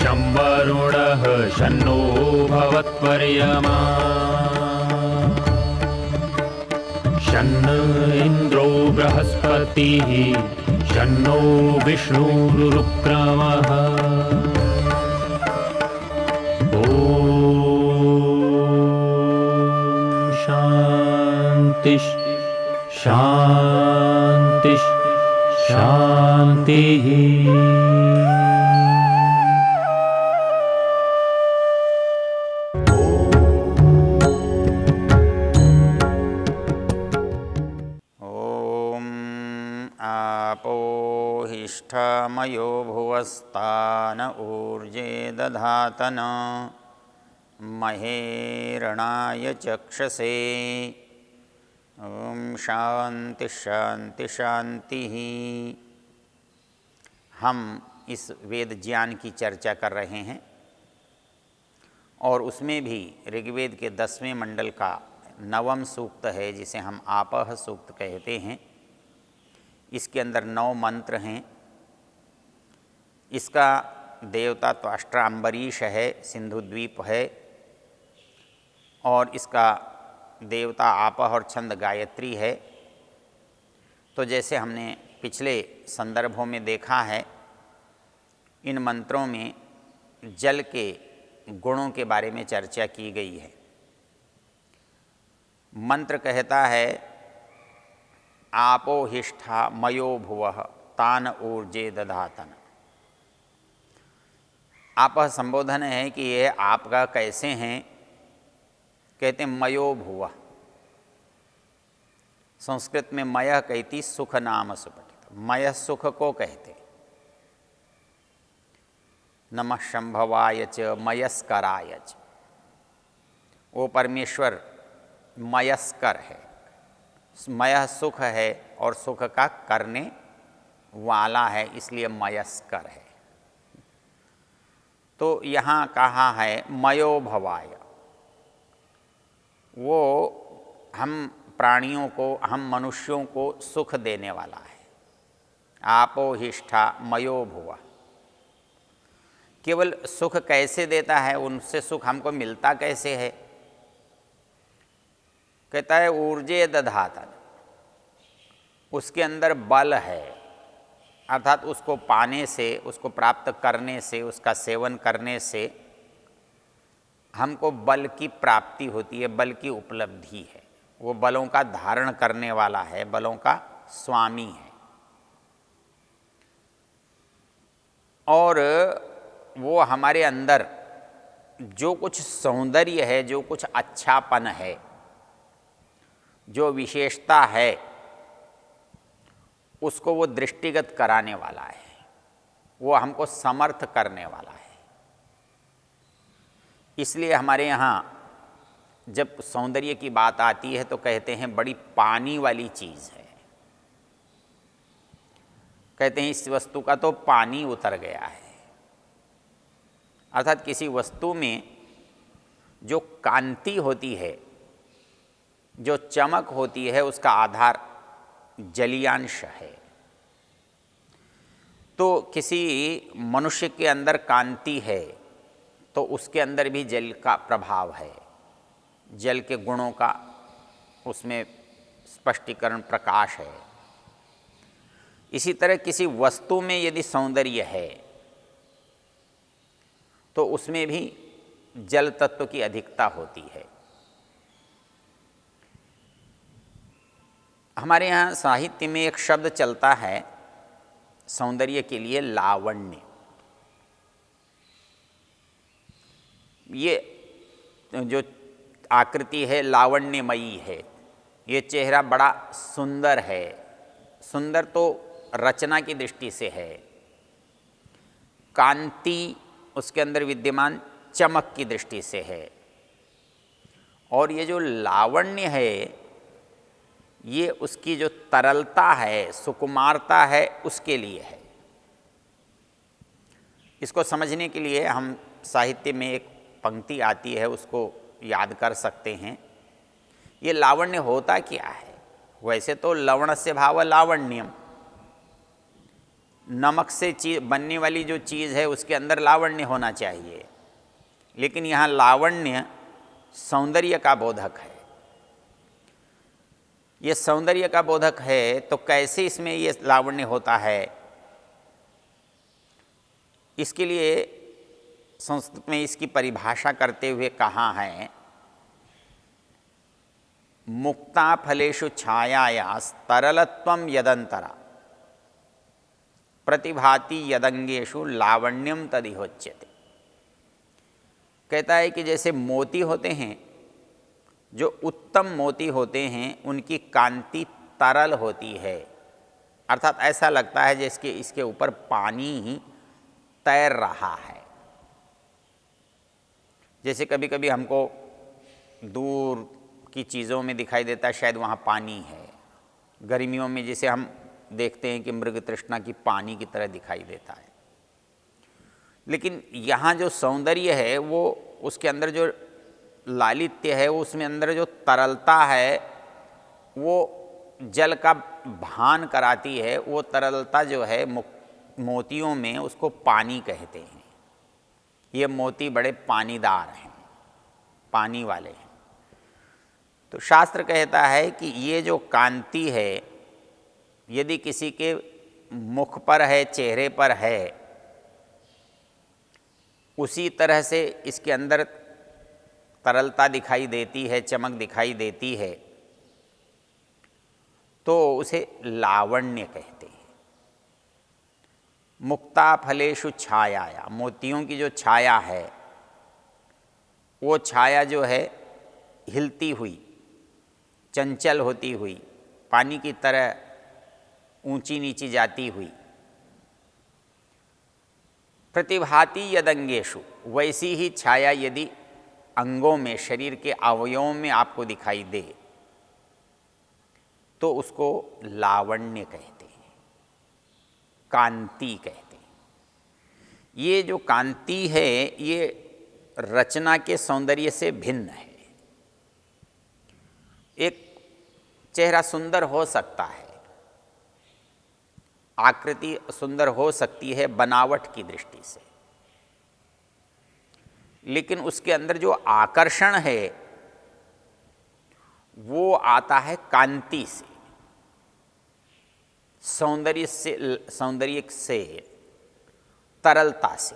शं वरुणः शन्नो भवत्वर्यमा शन्न इन्द्रो बृहस्पतिः शन्नो विष्णुरुक्रमः ॐ शान्ति शान्ति शान्तिः। आपोहिष्ठामयो भुवस्तान ऊर्जे दधातन महेरणाय चक्षसे। ओम शांति शांति शांति। हम इस वेद ज्ञान की चर्चा कर रहे हैं और उसमें भी ऋग्वेद के 10वें मंडल का 9वां सूक्त है जिसे हम आपह सूक्त कहते हैं। इसके अंदर 9 मंत्र हैं। इसका देवता त्वष्ट्रा अम्बरीश है, सिंधु द्वीप है, और इसका देवता आपह और छंद गायत्री है। तो जैसे हमने पिछले संदर्भों में देखा है, इन मंत्रों में जल के गुणों के बारे में चर्चा की गई है। मंत्र कहता है आपोहिष्ठा मयो भुवः तान ऊर्जे दधातन। आपह संबोधन है कि ये आपका कैसे हैं, कहते हैं मयो भुवः। संस्कृत में मयः कहती सुख नाम सुपठित, मयः सुख को कहते। नमः शंभवाय च मयस्कराय च, वो परमेश्वर मयस्कर है, मयः सुख है और सुख का करने वाला है, इसलिए मयस्कर है। तो यहाँ कहा है मयो भवाय, वो हम प्राणियों को, हम मनुष्यों को सुख देने वाला है। आपोहिष्ठा मयो भुवः, केवल सुख कैसे देता है, उनसे सुख हमको मिलता कैसे है। कहता है ऊर्जे दधातन, उसके अंदर बल है, अर्थात उसको पाने से, उसको प्राप्त करने से, उसका सेवन करने से हमको बल की प्राप्ति होती है, बल की उपलब्धि है। वो बलों का धारण करने वाला है, बलों का स्वामी है। और वो हमारे अंदर जो कुछ सौंदर्य है, जो कुछ अच्छापन है, जो विशेषता है, उसको वो दृष्टिगत कराने वाला है, वो हमको समर्थ करने वाला है। इसलिए हमारे यहाँ जब सौंदर्य की बात आती है तो कहते हैं बड़ी पानी वाली चीज़ है। कहते हैं इस वस्तु का तो पानी उतर गया है। अर्थात किसी वस्तु में जो कांति होती है, जो चमक होती है, उसका आधार जलीयांश है। तो किसी मनुष्य के अंदर कांति है तो उसके अंदर भी जल का प्रभाव है, जल के गुणों का उसमें स्पष्टीकरण प्रकाश है। इसी तरह किसी वस्तु में यदि सौंदर्य है तो उसमें भी जल तत्व की अधिकता होती है। हमारे यहाँ साहित्य में एक शब्द चलता है सौंदर्य के लिए, लावण्य। ये जो आकृति है लावण्यमयी है, ये चेहरा बड़ा सुंदर है। सुंदर तो रचना की दृष्टि से है, कांति उसके अंदर विद्यमान चमक की दृष्टि से है। और ये जो लावण्य है, ये उसकी जो तरलता है, सुकुमारता है, उसके लिए है। इसको समझने के लिए हम साहित्य में एक पंक्ति आती है, उसको याद कर सकते हैं। ये लावण्य होता क्या है? वैसे तो लवण से भाव लावण्यम, नमक से चीज बनने वाली जो चीज़ है उसके अंदर लावण्य होना चाहिए, लेकिन यहाँ लावण्य सौंदर्य का बोधक है। ये सौंदर्य का बोधक है तो कैसे इसमें ये लावण्य होता है? इसके लिए संस्कृत में इसकी परिभाषा करते हुए कहा है, मुक्ता फलेषु छायायास तरलत्वम यदंतरा प्रतिभाति यदंगेषु लावण्यम तदिहोच्यते। कहता है कि जैसे मोती होते हैं, जो उत्तम मोती होते हैं उनकी कांति तरल होती है, अर्थात ऐसा लगता है जैसे इसके ऊपर पानी ही तैर रहा है। जैसे कभी कभी हमको दूर की चीज़ों में दिखाई देता है शायद वहाँ पानी है। गर्मियों में जैसे हम देखते हैं कि मृग तृष्णा की पानी की तरह दिखाई देता है, लेकिन यहाँ जो सौंदर्य है वो उसके अंदर जो लालित्य है, उसमें अंदर जो तरलता है वो जल का भान कराती है। वो तरलता जो है मोतियों में उसको पानी कहते हैं। ये मोती बड़े पानीदार हैं, पानी वाले हैं। तो शास्त्र कहता है कि ये जो कांति है यदि किसी के मुख पर है, चेहरे पर है, उसी तरह से इसके अंदर तरलता दिखाई देती है, चमक दिखाई देती है, तो उसे लावण्य कहते हैं। मुक्ता फलेषु छायाया, मोतियों की जो छाया है वो छाया जो है हिलती हुई, चंचल होती हुई, पानी की तरह ऊंची नीची जाती हुई, प्रतिभाति यदंगेषु, वैसी ही छाया यदि अंगों में, शरीर के अवयवों में आपको दिखाई दे तो उसको लावण्य कहते हैं, कांति कहते हैं। ये जो कांति है ये रचना के सौंदर्य से भिन्न है। एक चेहरा सुंदर हो सकता है, आकृति सुंदर हो सकती है बनावट की दृष्टि से, लेकिन उसके अंदर जो आकर्षण है वो आता है कांति से, सौंदर्य से, तरलता से।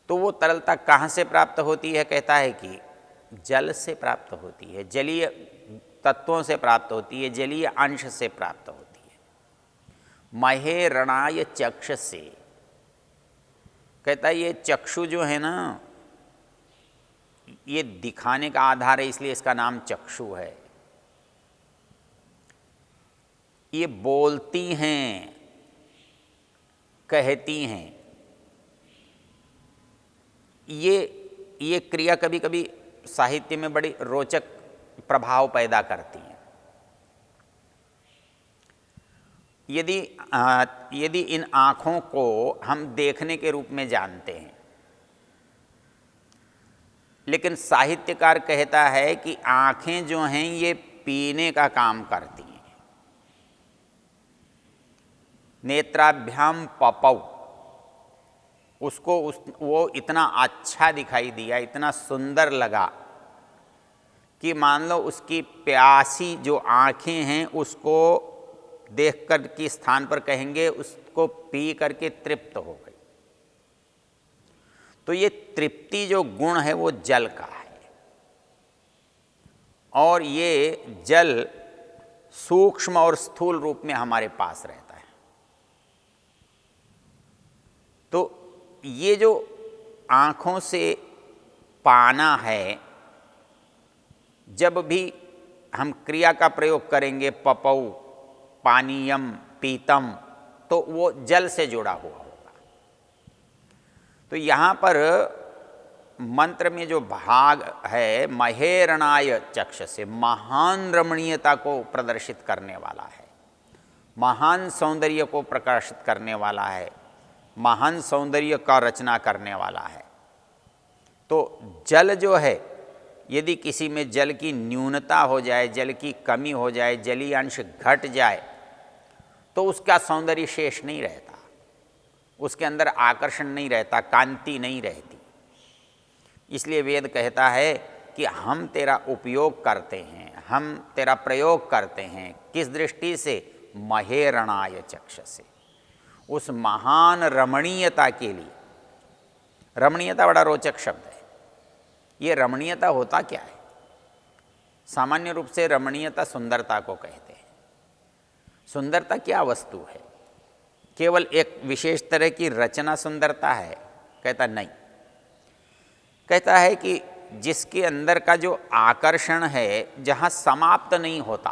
तो वो तरलता कहाँ से प्राप्त होती है? कहता है कि जल से प्राप्त होती है, जलीय तत्वों से प्राप्त होती है, जलीय अंश से प्राप्त होती है। महे रणाय चक्ष से, कहता है ये चक्षु जो है ना, ये दिखाने का आधार है, इसलिए इसका नाम चक्षु है। ये बोलती हैं, कहती हैं। ये क्रिया कभी कभी साहित्य में बड़ी रोचक प्रभाव पैदा करती हैं। यदि इन आँखों को हम देखने के रूप में जानते हैं, लेकिन साहित्यकार कहता है कि आँखें जो हैं ये पीने का काम करती हैं। नेत्राभ्याम पपौ, उसको वो इतना अच्छा दिखाई दिया, इतना सुंदर लगा कि मान लो उसकी प्यासी जो आँखें हैं उसको देख कर के स्थान पर कहेंगे उसको पी करके तृप्त हो गई। तो ये तृप्ति जो गुण है वो जल का है, और ये जल सूक्ष्म और स्थूल रूप में हमारे पास रहता है। तो ये जो आँखों से पाना है, जब भी हम क्रिया का प्रयोग करेंगे पपौ, पानीयम, पीतम, तो वो जल से जुड़ा हुआ होगा। तो यहाँ पर मंत्र में जो भाग है महेरणाय चक्ष से, महान रमणीयता को प्रदर्शित करने वाला है, महान सौंदर्य को प्रकाशित करने वाला है, महान सौंदर्य का रचना करने वाला है। तो जल जो है, यदि किसी में जल की न्यूनता हो जाए, जल की कमी हो जाए, जलीय अंश घट जाए, तो उसका सौंदर्य शेष नहीं रहता। उसके अंदर आकर्षण नहीं रहता, कांति नहीं रहती। इसलिए वेद कहता है कि हम तेरा उपयोग करते हैं, हम तेरा प्रयोग करते हैं। किस दृष्टि से? महेरणाय चक्षसे, उस महान रमणीयता के लिए। रमणीयता बड़ा रोचक शब्द है। ये रमणीयता होता क्या है? सामान्य रूप से रमणीयता सुंदरता को कहते हैं। सुंदरता क्या वस्तु है? केवल एक विशेष तरह की रचना सुंदरता है? कहता नहीं। कहता है कि जिसके अंदर का जो आकर्षण है, जहाँ समाप्त नहीं होता,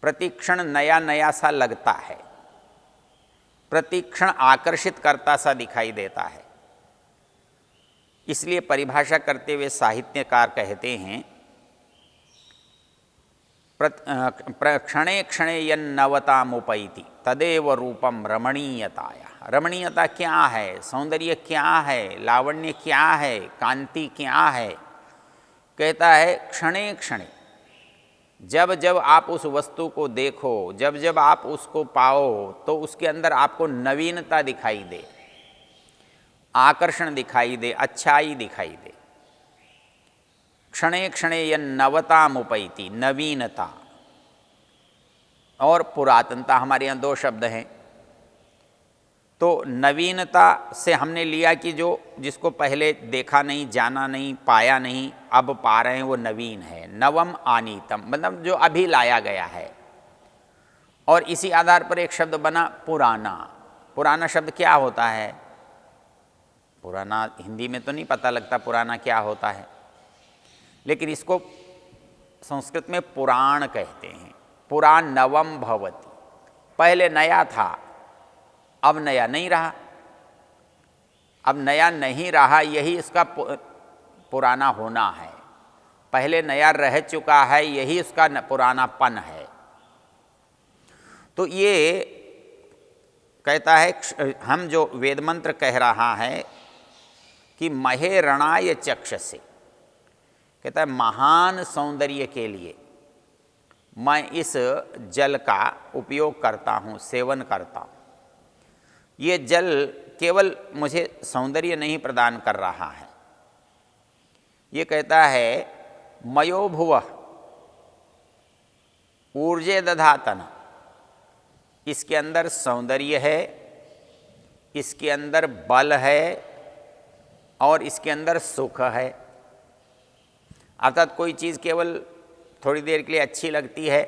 प्रतिक्षण नया नया सा लगता है, प्रतिक्षण आकर्षित करता सा दिखाई देता है। इसलिए परिभाषा करते हुए साहित्यकार कहते हैं, क्षणे क्षणे यन्नवतामुपैति तदेव रूपम रमणीयताया। रमणीयता क्या है? सौंदर्य क्या है? लावण्य क्या है? कांति क्या है? कहता है क्षणे क्षणे, जब जब आप उस वस्तु को देखो, जब जब आप उसको पाओ, तो उसके अंदर आपको नवीनता दिखाई दे, आकर्षण दिखाई दे, अच्छाई दिखाई दे। क्षणे क्षणे यन्नवतामुपैति, नवीनता और पुरातनता। हमारे यहाँ दो शब्द हैं। तो नवीनता से हमने लिया कि जो जिसको पहले देखा नहीं, जाना नहीं, पाया नहीं, अब पा रहे हैं, वो नवीन है। नवम आनीतम, मतलब जो अभी लाया गया है। और इसी आधार पर एक शब्द बना पुराना। पुराना शब्द क्या होता है? पुराना हिंदी में तो नहीं पता लगता पुराना क्या होता है, लेकिन इसको संस्कृत में पुराण कहते हैं। पुराण नवम भवति, पहले नया था, अब नया नहीं रहा। अब नया नहीं रहा, यही इसका पुराना होना है। पहले नया रह चुका है, यही उसका पुरानापन है। तो ये कहता है, हम जो वेद मंत्र कह रहा है कि महेरणाय चक्षसे, कहता है महान सौंदर्य के लिए मैं इस जल का उपयोग करता हूँ, सेवन करता हूँ। ये जल केवल मुझे सौंदर्य नहीं प्रदान कर रहा है। ये कहता है मयो भुवः ऊर्जे दधातन, इसके अंदर सौंदर्य है, इसके अंदर बल है और इसके अंदर सुख है। अर्थात कोई चीज़ केवल थोड़ी देर के लिए अच्छी लगती है,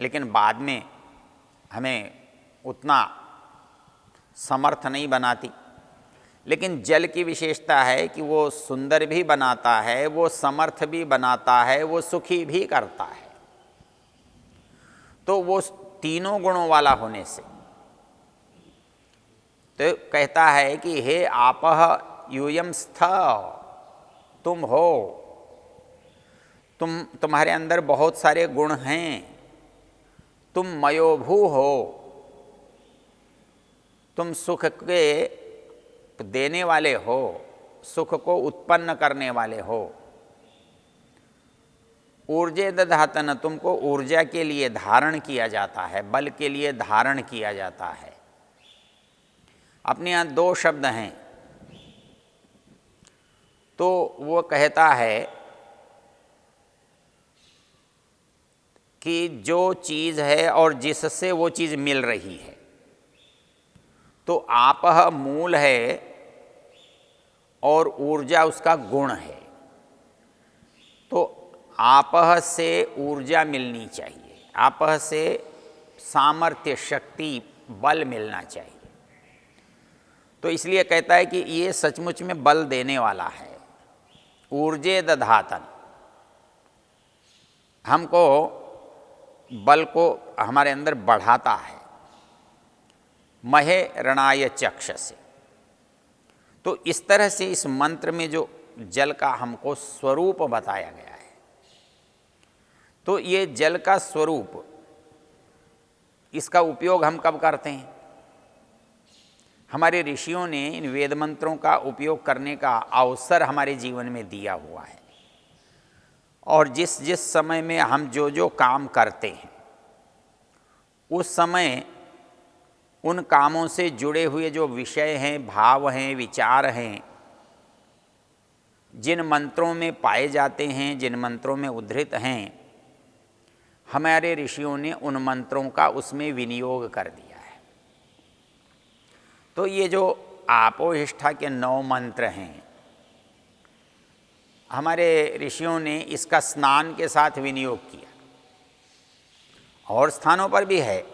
लेकिन बाद में हमें उतना समर्थ नहीं बनाती। लेकिन जल की विशेषता है कि वो सुंदर भी बनाता है, वो समर्थ भी बनाता है, वो सुखी भी करता है। तो वो तीनों गुणों वाला होने से तो कहता है कि हे आपः यूयम स्थ, तुम हो, तुम्हारे अंदर बहुत सारे गुण हैं, तुम मयोभू हो, तुम सुख के देने वाले हो, सुख को उत्पन्न करने वाले हो। ऊर्जे दधातन, तुमको ऊर्जा के लिए धारण किया जाता है, बल के लिए धारण किया जाता है। अपने यहाँ दो शब्द हैं। तो वो कहता है कि जो चीज़ है और जिससे वो चीज़ मिल रही है, तो आपः मूल है और ऊर्जा उसका गुण है। तो आपः से ऊर्जा मिलनी चाहिए, आपः से सामर्थ्य, शक्ति, बल मिलना चाहिए। तो इसलिए कहता है कि ये सचमुच में बल देने वाला है। ऊर्जे दधातन, हमको बल को हमारे अंदर बढ़ाता है। महे रणाय चक्षसे, तो इस तरह से इस मंत्र में जो जल का हमको स्वरूप बताया गया है, तो ये जल का स्वरूप, इसका उपयोग हम कब करते हैं? हमारे ऋषियों ने इन वेद मंत्रों का उपयोग करने का अवसर हमारे जीवन में दिया हुआ है। और जिस जिस समय में हम जो जो काम करते हैं, उस समय उन कामों से जुड़े हुए जो विषय हैं, भाव हैं, विचार हैं, जिन मंत्रों में पाए जाते हैं, जिन मंत्रों में उद्धृत हैं, हमारे ऋषियों ने उन मंत्रों का उसमें विनियोग कर दिया है। तो ये जो आपोहिष्ठा के 9 मंत्र हैं, हमारे ऋषियों ने इसका स्नान के साथ विनियोग किया। और स्थानों पर भी है,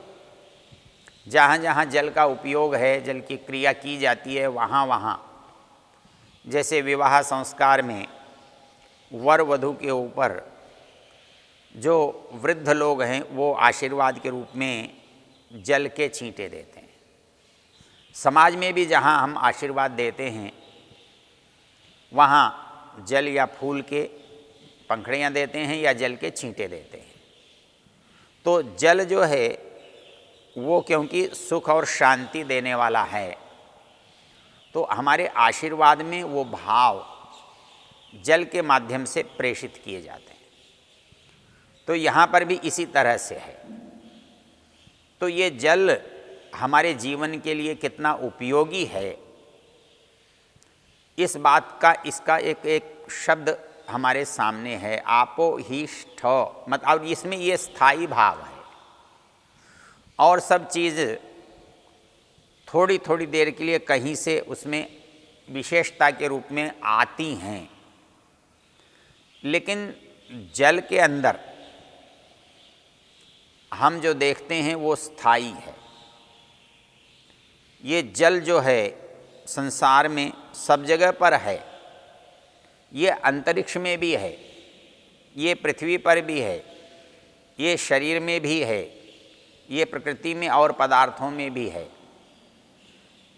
जहाँ जहाँ जल का उपयोग है, जल की क्रिया की जाती है, वहाँ वहाँ, जैसे विवाह संस्कार में वर वधू के ऊपर जो वृद्ध लोग हैं वो आशीर्वाद के रूप में जल के छींटे देते हैं। समाज में भी जहाँ हम आशीर्वाद देते हैं वहाँ जल या फूल के पंखड़ियाँ देते हैं या जल के छींटे देते हैं। तो जल जो है वो क्योंकि सुख और शांति देने वाला है, तो हमारे आशीर्वाद में वो भाव जल के माध्यम से प्रेषित किए जाते हैं। तो यहाँ पर भी इसी तरह से है। तो ये जल हमारे जीवन के लिए कितना उपयोगी है, इस बात का इसका एक एक शब्द हमारे सामने है, आपोहिष्ठ। मतलब इसमें ये स्थायी भाव है, और सब चीज़ थोड़ी थोड़ी देर के लिए कहीं से उसमें विशेषता के रूप में आती हैं, लेकिन जल के अंदर हम जो देखते हैं वो स्थायी है। ये जल जो है संसार में सब जगह पर है, ये अंतरिक्ष में भी है, ये पृथ्वी पर भी है, ये शरीर में भी है, ये प्रकृति में और पदार्थों में भी है।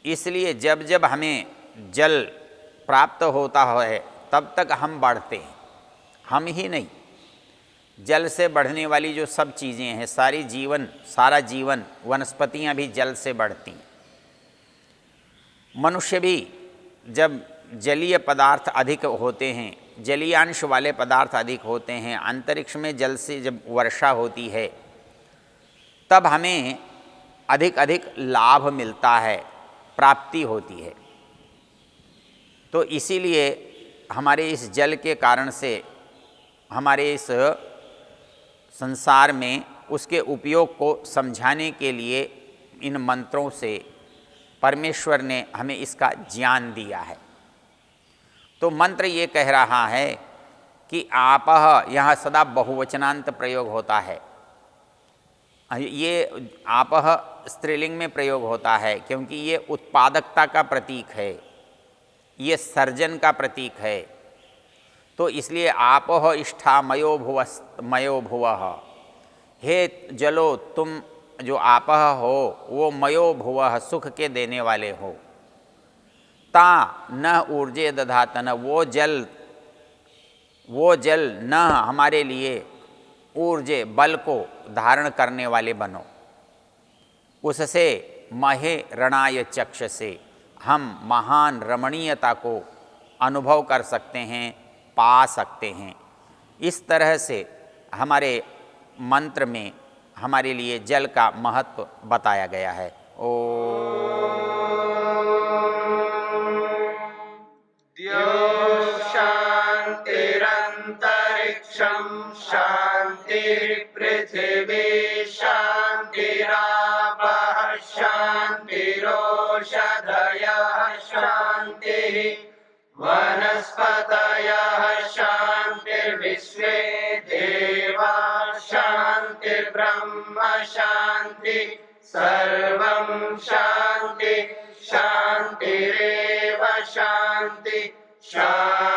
इसलिए जब जब हमें जल प्राप्त होता है तब तक हम बढ़ते हैं। हम ही नहीं, जल से बढ़ने वाली जो सब चीज़ें हैं, सारा जीवन, वनस्पतियाँ भी जल से बढ़ती हैं। मनुष्य भी जब जलीय पदार्थ अधिक होते हैं, जलीयांश वाले पदार्थ अधिक होते हैं, अंतरिक्ष में जल से जब वर्षा होती है तब हमें अधिक अधिक लाभ मिलता है, प्राप्ति होती है। तो इसीलिए हमारे इस जल के कारण से हमारे इस संसार में उसके उपयोग को समझाने के लिए इन मंत्रों से परमेश्वर ने हमें इसका ज्ञान दिया है। तो मंत्र ये कह रहा है कि आपः, यहाँ सदा बहुवचनांत प्रयोग होता है। ये आपः स्त्रीलिंग में प्रयोग होता है क्योंकि ये उत्पादकता का प्रतीक है, ये सर्जन का प्रतीक है। तो इसलिए आपः इष्ठा मयो भुवः, हे जलो तुम जो आपः हो वो मयो भुवः, सुख के देने वाले हो। ता न ऊर्जे दधातन, वो जल न हमारे लिए ऊर्जे, बल को धारण करने वाले बनो। उससे महे रणाय चक्षसे, हम महान रमणीयता को अनुभव कर सकते हैं, पा सकते हैं। इस तरह से हमारे मंत्र में हमारे लिए जल का महत्व बताया गया है। शांतिरंतरिक्षं शांतिर्पृथिवी शांतिरापः शांतिरोषधयः शांतिः वनस्पतयः शांतिर्विश्वे देवा शांतिर्ब्रह्म शांति सर्वं शांति शांतिरेव शांति शांति।